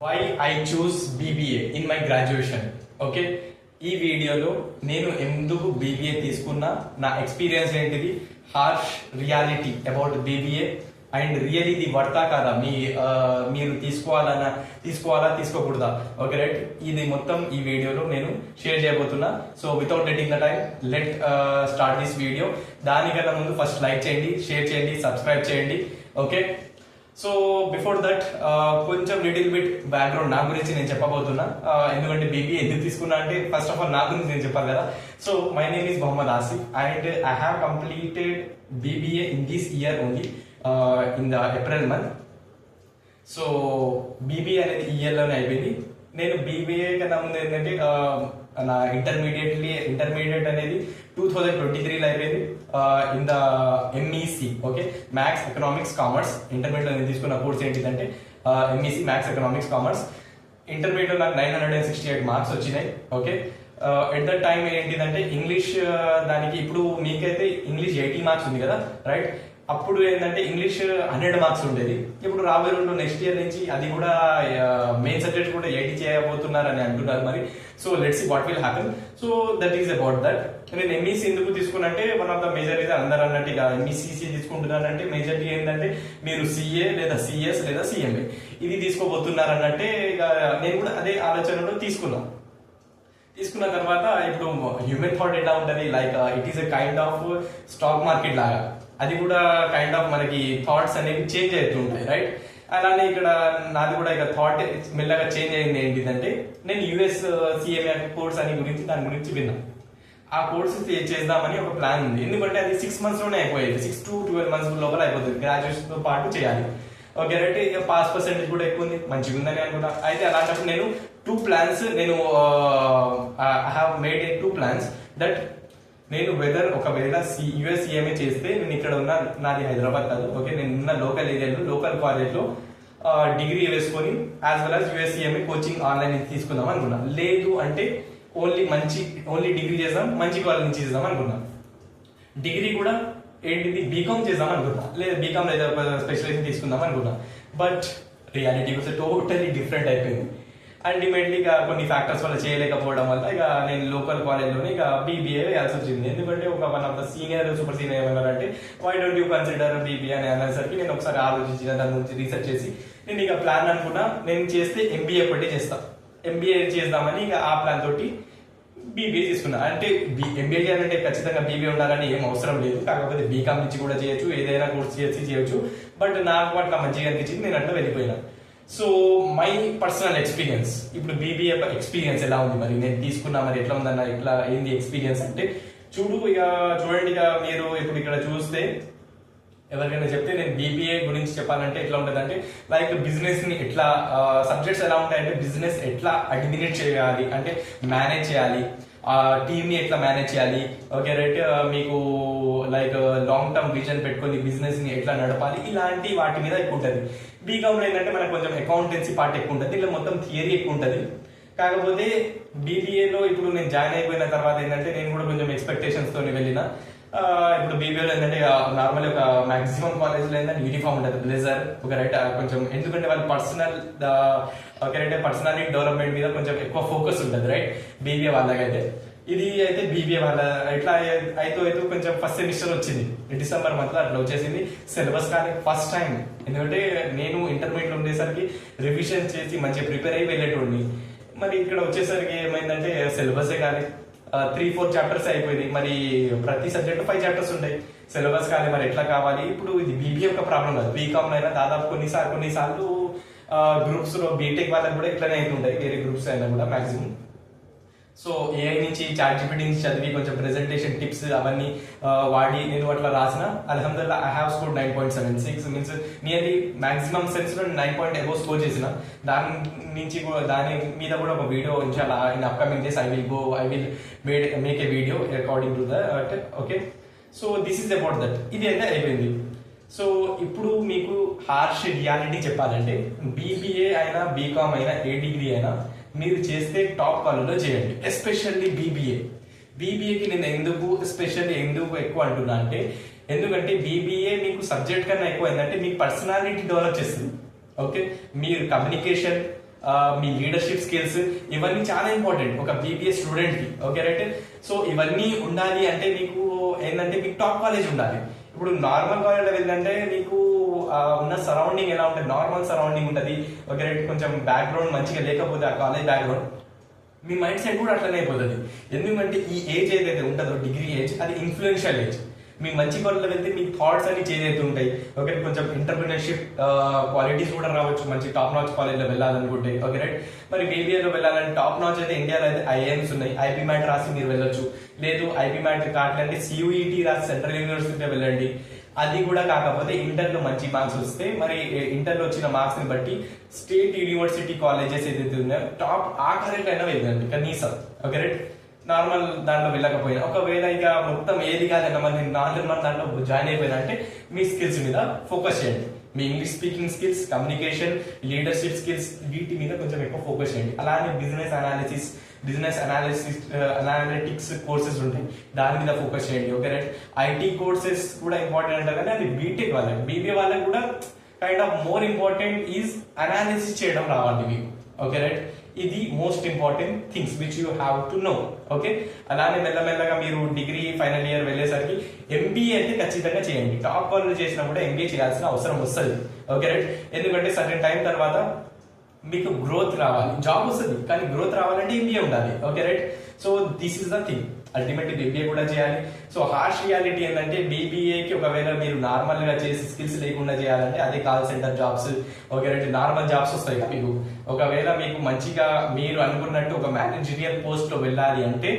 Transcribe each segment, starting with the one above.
Why I choose BBA in my graduation. Okay, ఈ వీడియోలో నేను ఎందుకు బీబీఏ తీసుకున్నా, నా ఎక్స్పీరియన్స్ ఏంటిది, harsh reality about BBA and real ఇది వర్తా కాదా, మీరు తీసుకోవాలా తీసుకోకూడదా. ఓకే రైట్, ఇది మొత్తం ఈ వీడియోలో నేను షేర్ చేయబోతున్నా. So without taking the time let start this video. దానికన్నా ముందు ఫస్ట్ లైక్ చేయండి, షేర్ చేయండి, సబ్స్క్రైబ్ చేయండి. ఓకే, సో బిఫోర్ దట్ కొంచెం లిటిల్ బిట్ బ్యాక్గ్రౌండ్ నా గురించి నేను చెప్పబోతున్నా. ఎందుకంటే బీబీఏ ఎందుకు తీసుకున్నా అంటే ఫస్ట్ ఆఫ్ ఆల్ నా గురించి నేను చెప్పాలి కదా. So my name is Mohammed Asif and I have completed BBA in this year only in the April month. So BBA అనేది ఈ ఇయర్లోనే అయిపోయింది. నేను బీబీఏ కన్నా ముందు ఏంటంటే నా ఇంటర్మీడియట్ అనేది 2023లో అయిపోయింది in the MEC. Okay, maths economics commerce. ఇంటర్మీడియట్లో నేను తీసుకున్న కోర్స్ ఏంటిదంటే ఎంఈసి మ్యాథ్స్ ఎకనామిక్స్ కామర్స్. ఇంటర్మీడియట్లో నాకు 968 మార్క్స్ వచ్చినాయి. ఓకే, ఎట్ ద టైం ఏంటిదంటే ఇంగ్లీష్ దానికి ఇప్పుడు మీకైతే ఇంగ్లీష్ 80 మార్క్స్ ఉంది కదా రైట్. అప్పుడు ఏంటంటే ఇంగ్లీష్ 100 మార్క్స్ ఉండేది. ఇప్పుడు రాబోయే రెండు నెక్స్ట్ ఇయర్ నుంచి అది కూడా మెయిన్ సబ్జెక్ట్ కూడా 80 చేయబోతున్నారని అంటున్నారు మరి. So let's see what will happen. So that is about that. నేను ఎంఈసీ ఎందుకు తీసుకున్నంటే one of the major reason అందరూ అన్నట్టు ఇక ఎంఈసీసీ తీసుకుంటున్నానంటే మేజర్లీ ఏంటంటే మీరు సిఏ లేదా సిఎస్ లేదా సిఎంఏ ఇది తీసుకోబోతున్నారు అన్నట్టే ఇక నేను కూడా అదే ఆలోచనలో తీసుకున్న తర్వాత ఇప్పుడు హ్యూమన్ థాట్ ఎలా ఉంటుంది, like it is a kind of stock market లాగా. అది కూడా కైండ్ ఆఫ్ మనకి థాట్స్ అనేవి చేంజ్ అవుతుంటాయి రైట్. అలానే ఇక్కడ నాది కూడా ఇక థాట్ మెల్లగా చేంజ్ అయింది. ఏంటిదంటే నేను యుఎస్ సిఎంఏ కోర్స్ దాని గురించి విన్నాను. ఆ కోర్స్ చేద్దామని ఒక ప్లాన్ ఉంది. ఎందుకంటే అది 6 months లోనే అయిపోయేది. 6 to 12 months లోపల అయిపోతుంది. గ్రాడ్యుయేషన్ తో పాటు చేయాలి. ఓకే రైట్, ఇక పాస్ పర్సెంటేజ్ కూడా ఎక్కువ ఉంది, మంచిగా ఉందని అనుకుంటా. అయితే అలాంటప్పుడు నేను 2 plans I have made 2 plans that నేను ఒకవేళ యుఎస్ సిఎంఏ చేస్తే నేను ఇక్కడ ఉన్న, నాది హైదరాబాద్ కాదు. ఓకే, నేను ఉన్న లోకల్ ఏరియాలో లోకల్ కాలేజ్లో డిగ్రీ వేసుకొని as well as US CMA coaching online తీసుకుందాం అనుకున్నా. లేదు అంటే ఓన్లీ డిగ్రీ చేద్దాం, మంచి కాలేజ్ నుంచి చేద్దాం అనుకున్నా. డిగ్రీ కూడా ఏంటిది బీకామ్ చేద్దాం అనుకున్నా, లేదా బీకామ్ లేదా స్పెషలైజేషన్ తీసుకుందాం అనుకున్నా. బట్ రియాలిటీ కూడా టోటలీ డిఫరెంట్ అయిపోయింది. అల్టిమేట్లీ ఇక కొన్ని ఫ్యాక్టర్స్ వల్ల చేయలేకపోవడం వల్ల ఇక నేను లోకల్ కాలేజ్లోనే ఇక బీబీఏ వేయాల్సి వచ్చింది. ఎందుకంటే one of the super senior ఏమన్నారంటే why don't you consider BBA అని అనేసరికి నేను ఒకసారి ఆలోచించిన, దాని గురించి రీసెర్చ్ చేసి నేను ఇక ప్లాన్ అనుకున్నా, నేను చేస్తే ఎంబీఏ ఒకటి చేస్తాను, ఎంబీఏ చేద్దామని ఇక ఆ ప్లాన్ తోటి బీబీఏ తీసుకున్నా. అంటే ఎంబీఏ చేయాలంటే ఖచ్చితంగా బీబీఏ ఉండాలని ఏం అవసరం లేదు. కాకపోతే బీకామ్ నుంచి కూడా చేయొచ్చు, ఏదైనా కోర్స్ చేయొచ్చు. బట్ నాకు అట్లా మంచిగా అనిపించింది, నేను అట్లా వెళ్ళిపోయినా. సో మై పర్సనల్ ఎక్స్పీరియన్స్, ఇప్పుడు బీబీఏ ఎక్స్పీరియన్స్ ఎలా ఉంది, మరి నేను తీసుకున్నా మరి ఎట్లా ఉందన్న, ఇట్లా ఏంది ఎక్స్పీరియన్స్ అంటే చూడండి. ఇక మీరు ఇప్పుడు ఇక్కడ చూస్తే ఎవరికైనా చెప్తే నేను బీబీఏ గురించి చెప్పాలంటే ఎట్లా ఉంటుంది అంటే లైక్ బిజినెస్ ని ఎట్లా, సబ్జెక్ట్స్ ఎలా ఉంటాయంటే బిజినెస్ ఎట్లా అడ్మినిట్ చేయాలి, అంటే మేనేజ్ చేయాలి, టీమ్ ని ఎట్లా మేనేజ్ చేయాలి. ఓకే రైట్, మీకు లైక్ లాంగ్ టర్మ్ విజన్ పెట్టుకొని బిజినెస్ ని ఎట్లా నడపాలి, ఇలాంటి వాటి మీద ఎక్కువ ఉంటుంది. బీకామ్ లో ఏంటంటే మనకు కొంచెం అకౌంటెన్సీ పార్ట్ ఎక్కువ ఉంటుంది, ఇలా మొత్తం థియరీ ఎక్కువ ఉంటుంది. కాకపోతే బీబీఏలో ఇప్పుడు నేను జాయిన్ అయిపోయిన తర్వాత ఏంటంటే నేను కూడా కొంచెం ఎక్స్పెక్టేషన్స్ తోని వెళ్ళిన. ఇప్పుడు బీబీఏలో ఏంటంటే నార్మల్ ఒక మాక్సిమం కాలేజ్లో ఏంటంటే యూనిఫామ్ ఉంటుంది, బ్లేజర్. ఒక రైట్ కొంచెం ఎందుకంటే వాళ్ళ పర్సనాలిటీ డెవలప్మెంట్ మీద కొంచెం ఎక్కువ ఫోకస్ ఉంటుంది రైట్ బీబీఏ వాళ్ళకైతే. ఇది అయితే బీబీఏ వాళ్ళ ఎట్లా అయితే కొంచెం ఫస్ట్ సెమిస్టర్ వచ్చింది డిసెంబర్ మంత్ లో అట్లా వచ్చేసింది. సిలబస్ కానీ ఫస్ట్ టైం, ఎందుకంటే నేను ఇంటర్మీడియట్ ఉండేసరికి రివిజన్ చేసి మంచిగా ప్రిపేర్ అయ్యి వెళ్ళేటోడిని. మరి ఇక్కడ వచ్చేసరికి ఏమైందంటే సిలబసే కానీ 3-4 chapters అయిపోయింది. మరి ప్రతి సబ్జెక్ట్ 5 chapters ఉంటాయి. సిలబస్ కానీ మరి ఎట్లా కావాలి. ఇప్పుడు ఇది బీబీఏ ఒక ప్రాబ్లం కాదు, బీకామ్ అయినా దాదాపు కొన్నిసార్లు గ్రూప్స్ లో బీటెక్ వాళ్ళకి కూడా ఇట్లానే అవుతుంటాయి, వేరే గ్రూప్స్ అయినా కూడా మాక్సిమం. సో ఏఐ నుంచి ChatGPT నుంచి చదివి కొంచెం ప్రెజెంటేషన్ టిప్స్ అవన్నీ వాడి నేను అట్లా రాసిన. అల్హమ్దుల్లా I have score 9.76, means nearly maximum sense లో 9 above స్కోర్ చేసిన. దాని మీద కూడా ఒక వీడియో ఇన్షాల్లా in upcoming days I will make a video according to that. Okay, so this is about that. ఇది అయితే అయిపోయింది. సో ఇప్పుడు మీకు హార్ష్ రియాలిటీ చెప్పాలంటే బీబీఏ అయినా బీకామ్ అయినా ఏ డిగ్రీ అయినా మీరు చేస్తే టాప్ కాలేజ్లో చేయండి. ఎస్పెషల్లీ బీబీఏకి నేను ఎందుకు ఎక్కువ అంటున్నా అంటే ఎందుకంటే బీబీఏ మీకు సబ్జెక్ట్ కన్నా ఎక్కువ ఏంటంటే మీకు పర్సనాలిటీ డెవలప్ చేస్తుంది. ఓకే, మీరు కమ్యూనికేషన్ మీ లీడర్షిప్ స్కిల్స్, ఇవన్నీ చాలా ఇంపార్టెంట్ ఒక బీబీఏ స్టూడెంట్ కి. Okay right. సో ఇవన్నీ ఉండాలి అంటే మీకు ఏంటంటే మీకు టాప్ కాలేజ్ ఉండాలి. ఇప్పుడు నార్మల్ కాలేజ్లో వెళ్ళంటే మీకు ఉన్న సరౌండింగ్ ఎలా ఉంటుంది, నార్మల్ సరౌండింగ్ ఉంటుంది. Okay right. కొంచెం బ్యాక్గ్రౌండ్ మంచిగా లేకపోతే ఆ కాలేజ్ బ్యాక్గ్రౌండ్, మీ మైండ్ సెట్ కూడా అట్లనే అయిపోతుంది. ఎందుకంటే ఈ ఏజ్ ఏదైతే ఉంటుందో డిగ్రీ ఏజ్, అది ఇన్ఫ్లుయెన్షియల్ ఏజ్. మీ మంచి కాలేజ్లో వెళ్తే మీ థాట్స్ అన్ని చేంజ్ అవుతూ ఉంటాయి. ఓకే, కొంచెం ఎంటర్ప్రినర్షిప్ క్వాలిటీస్ కూడా రావచ్చు మంచి టాప్ నాచ్ కాలేజ్లో వెళ్ళాలనుకుంటే. Okay right. మరి బీబీఏలో వెళ్ళాలంటే టాప్ నాచ్ అయితే ఇండియాలో అయితే ఐఐఎమ్స్ ఉన్నాయి. ఐపీ మ్యాట్ రాసి మీరు వెళ్ళొచ్చు. లేదు ఐపీ మ్యాట్ కావాలంటే సియూఈటీ రాసి సెంట్రల్ యూనివర్సిటీలో వెళ్ళండి. అది కూడా కాకపోతే ఇంటర్లో మంచి మార్క్స్ వస్తే మరి ఇంటర్లో వచ్చిన మార్క్స్ ని బట్టి స్టేట్ యూనివర్సిటీ కాలేజెస్ ఏదైతే ఉన్నాయో టాప్ ఆ కాలేజ్లో వెళ్ళండి కనీసం. Okay right. నార్మల్ దాంట్లో వెళ్ళకపోయినా ఒకవేళ ఇక మొత్తం ఏది కాదన్న మరి నార్మల్ దాంట్లో జాయిన్ అయిపోయినా అంటే మీ స్కిల్స్ మీద ఫోకస్ చేయండి. మీ English speaking skills, communication, leadership skills, వీటి మీద కొంచెం ఎక్కువ ఫోకస్ చేయండి. అలానే బిజినెస్ అనాలిటిక్స్ కోర్సెస్ ఉంటాయి, దాని మీద ఫోకస్ చేయండి. Okay right. ఐటీ కోర్సెస్ కూడా ఇంపార్టెంట్ అంటారు కానీ అది బీటెక్ వాళ్ళకి, బీబీఏ వాళ్ళకి కూడా kind of more important is analysis చేయడం రావాలి మీకు. Okay right. ఇది most important things which you have to know. Okay. అలానే మెల్లమెల్లగా మీరు డిగ్రీ ఫైనల్ ఇయర్ వెళ్ళేసరికి ఎంబీఏ అయితే ఖచ్చితంగా చేయండి. టాప్ కాలేజ్ చేసినా కూడా ఎంబీఏ చేయాల్సిన అవసరం వస్తుంది. Okay right. ఎందుకంటే సర్టెన్ టైం తర్వాత మీకు గ్రోత్ రావాలి, జాబ్ వస్తుంది కానీ గ్రోత్ రావాలంటే ఎంబీఏ ఉండాలి. Okay right. So this is the thing. Ultimately BBA కూడా చేయాలి. సో హార్ష్ రియాలిటీ ఏంటంటే బీబీఏకి ఒకవేళ మీరు నార్మల్ గా చేసి స్కిల్స్ లేకుండా చేయాలంటే అదే call centre jobs, okay right, normal jobs వస్తాయి మీకు. ఒకవేళ మీకు మంచిగా మీరు అనుకున్నట్టు ఒక మేనేజరియల్ పోస్ట్ లో వెళ్ళాలి అంటే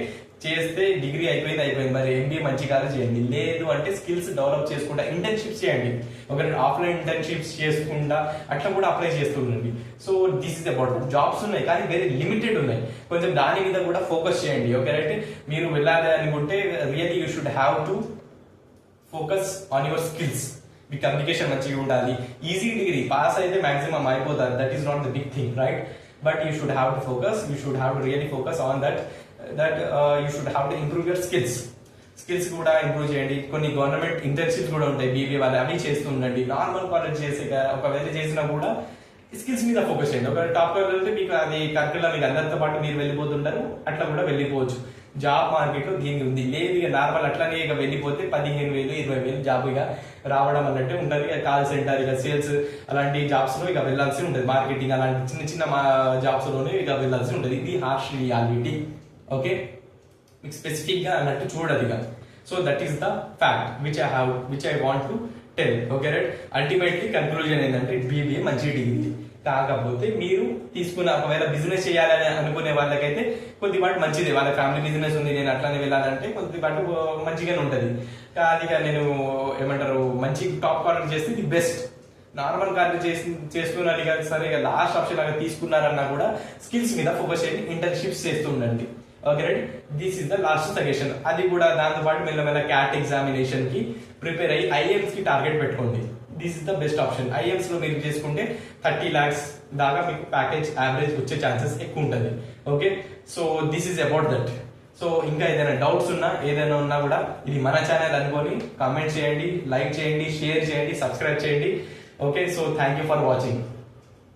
చేస్తే డిగ్రీ అయిపోయింది, మరి ఎంబీఏ మంచిగా చేయండి. లేదు అంటే స్కిల్స్ డెవలప్ చేసుకుంటా ఇంటర్న్షిప్స్ చేయండి. ఒక ఆఫ్లైన్ ఇంటర్న్షిప్స్ చేసుకుంటా అట్లా కూడా అప్లై చేస్తుండండి. So this is about jobs ఉన్నాయి కానీ వెరీ లిమిటెడ్ ఉన్నాయి, కొంచెం దాని మీద కూడా ఫోకస్ చేయండి. Okay right. మీరు వెళ్ళాలి అనుకుంటే really you should have to focus on your skills. మీ కమ్యూనికేషన్ మంచిగా ఉండాలి. ఈజీ డిగ్రీ పాస్ అయితే మాక్సిమం అయిపోతారు, that is not the big thing right. But you should have to focus, you should have to really focus on that you should have to improve your skills కూడా improve చేయండి. కొన్ని government internships కూడా ఉంటాయి BBA వాళ్ళు, అవి చేస్తూ ఉండండి. Normal college చేసే ఒకవేళ చేసినా కూడా స్కిల్స్ మీద ఫోకస్ చేయండి. ఒక టాప్ కాలేజ్ వెళ్తే మీకు అది కరికులం మీకు అందరితో పాటు మీరు వెళ్ళిపోతుంటారు, అట్లా కూడా వెళ్ళిపోవచ్చు. జాబ్ మార్కెట్ లో దీనికి ఉంది. లేదు ఇక నార్మల్ అట్లానే ఇక వెళ్ళిపోతే 15,000 20,000 జాబ్ ఇక రావడం అన్నట్టు ఉంటుంది. కాల్ సెంటర్ ఇక సేల్స్ అలాంటి జాబ్స్ లో ఇక వెళ్ళాల్సి ఉంటుంది. మార్కెటింగ్ అలాంటి చిన్న చిన్న జాబ్స్ లోనే ఇక వెళ్ళాల్సి ఉంటుంది. ఇది హార్ష్ రియాలిటీ. ఓకే, మీకు స్పెసిఫిక్ గా అన్నట్టు చూడదు ఇక. So that is the fact which I want to tell. Okay right. Ultimately conclusion ఏంటంటే బీబీఏ మంచి డిగ్రీ, కాకపోతే మీరు తీసుకున్న ఒకవేళ బిజినెస్ చేయాలని అనుకునే వాళ్ళకైతే కొద్దిపాటు మంచిది. వాళ్ళ ఫ్యామిలీ బిజినెస్ ఉంది, నేను అట్లానే వెళ్ళాలంటే కొద్దిపాటు మంచిగానే ఉంటుంది. కానీ నేను ఏమంటారు మంచి టాప్ కాలేజ్ చేస్తే ది బెస్ట్. నార్మల్ కాలేజ్ చేస్తున్నారు ఇక సరే ఇక లాస్ట్ ఆప్షన్ లాగా తీసుకున్నారన్నా కూడా స్కిల్స్ మీద ఫోకస్ చేయండి, ఇంటర్న్షిప్స్ చేస్తూ ఉండండి. Okay right. This is the last suggestion. అది కూడా దాంతో పాటు మెల్లమెల్ల క్యాట్ ఎగ్జామినేషన్ కి ప్రిపేర్ అయ్యి ఐఎమ్స్ కి టార్గెట్ పెట్టుకోండి. This is the best option. IIMs లో మీరు చేసుకుంటే 30 lakhs దాకా మీకు ప్యాకేజ్ యావరేజ్ వచ్చే ఛాన్సెస్ ఎక్కువ ఉంటుంది. Okay, so this is about that. So ఇంకా ఏదైనా డౌట్స్ ఉన్నా ఏదైనా ఉన్నా కూడా ఇది మన ఛానల్ అనుకొని కామెంట్ చేయండి, లైక్ చేయండి, షేర్ చేయండి, సబ్స్క్రైబ్ చేయండి. Okay, so thank you for watching.